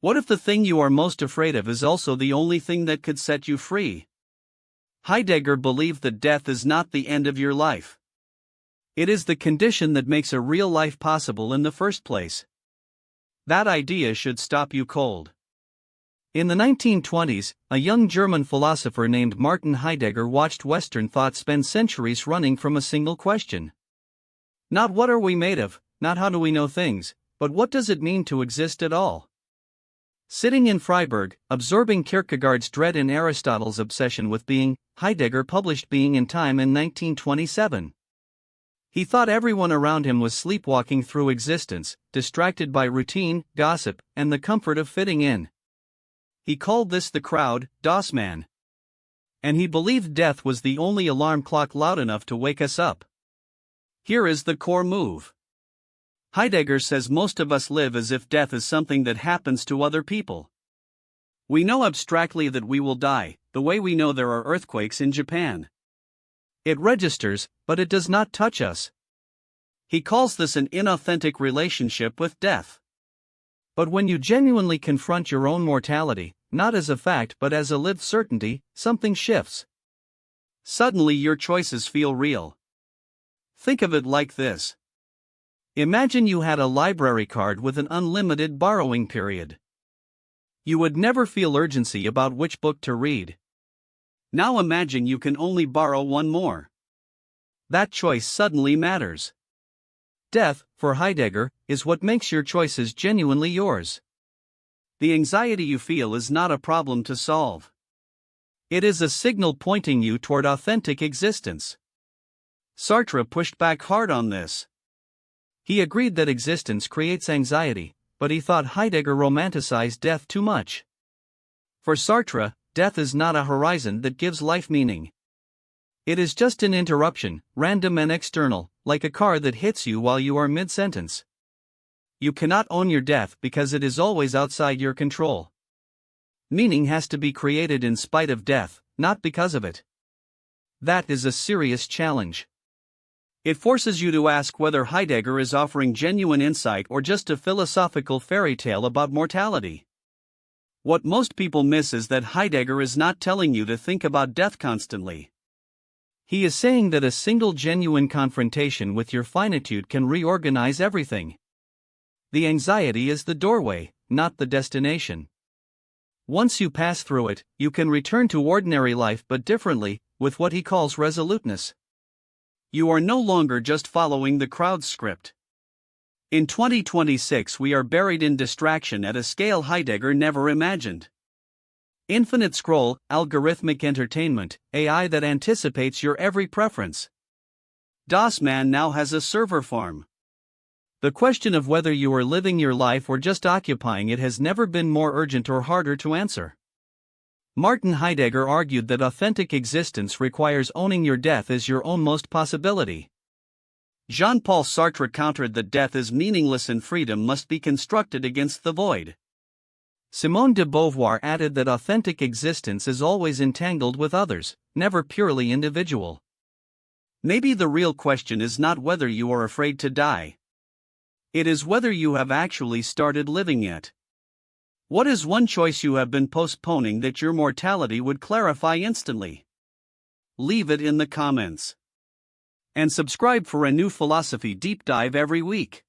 What if the thing you are most afraid of is also the only thing that could set you free? Heidegger believed that death is not the end of your life. It is the condition that makes a real life possible in the first place. That idea should stop you cold. In the 1920s, a young German philosopher named Martin Heidegger watched Western thought spend centuries running from a single question. Not what are we made of, not how do we know things, but what does it mean to exist at all? Sitting in Freiburg, absorbing Kierkegaard's dread and Aristotle's obsession with being, Heidegger published Being and Time in 1927. He thought everyone around him was sleepwalking through existence, distracted by routine, gossip, and the comfort of fitting in. He called this the crowd, Das Man. And he believed death was the only alarm clock loud enough to wake us up. Here is the core move. Heidegger says most of us live as if death is something that happens to other people. We know abstractly that we will die, the way we know there are earthquakes in Japan. It registers, but it does not touch us. He calls this an inauthentic relationship with death. But when you genuinely confront your own mortality, not as a fact but as a lived certainty, something shifts. Suddenly your choices feel real. Think of it like this. Imagine you had a library card with an unlimited borrowing period. You would never feel urgency about which book to read. Now imagine you can only borrow one more. That choice suddenly matters. Death, for Heidegger, is what makes your choices genuinely yours. The anxiety you feel is not a problem to solve. It is a signal pointing you toward authentic existence. Sartre pushed back hard on this. He agreed that existence creates anxiety, but he thought Heidegger romanticized death too much. For Sartre, death is not a horizon that gives life meaning. It is just an interruption, random and external, like a car that hits you while you are mid-sentence. You cannot own your death because it is always outside your control. Meaning has to be created in spite of death, not because of it. That is a serious challenge. It forces you to ask whether Heidegger is offering genuine insight or just a philosophical fairy tale about mortality. What most people miss is that Heidegger is not telling you to think about death constantly. He is saying that a single genuine confrontation with your finitude can reorganize everything. The anxiety is the doorway, not the destination. Once you pass through it, you can return to ordinary life but differently, with what he calls resoluteness. You are no longer just following the crowd's script. In 2026 we are buried in distraction at a scale Heidegger never imagined. Infinite scroll, algorithmic entertainment, AI that anticipates your every preference. Das Man now has a server farm. The question of whether you are living your life or just occupying it has never been more urgent or harder to answer. Martin Heidegger argued that authentic existence requires owning your death as your ownmost possibility. Jean-Paul Sartre countered that death is meaningless and freedom must be constructed against the void. Simone de Beauvoir added that authentic existence is always entangled with others, never purely individual. Maybe the real question is not whether you are afraid to die. It is whether you have actually started living yet. What is one choice you have been postponing that your mortality would clarify instantly? Leave it in the comments. And subscribe for a new philosophy deep dive every week.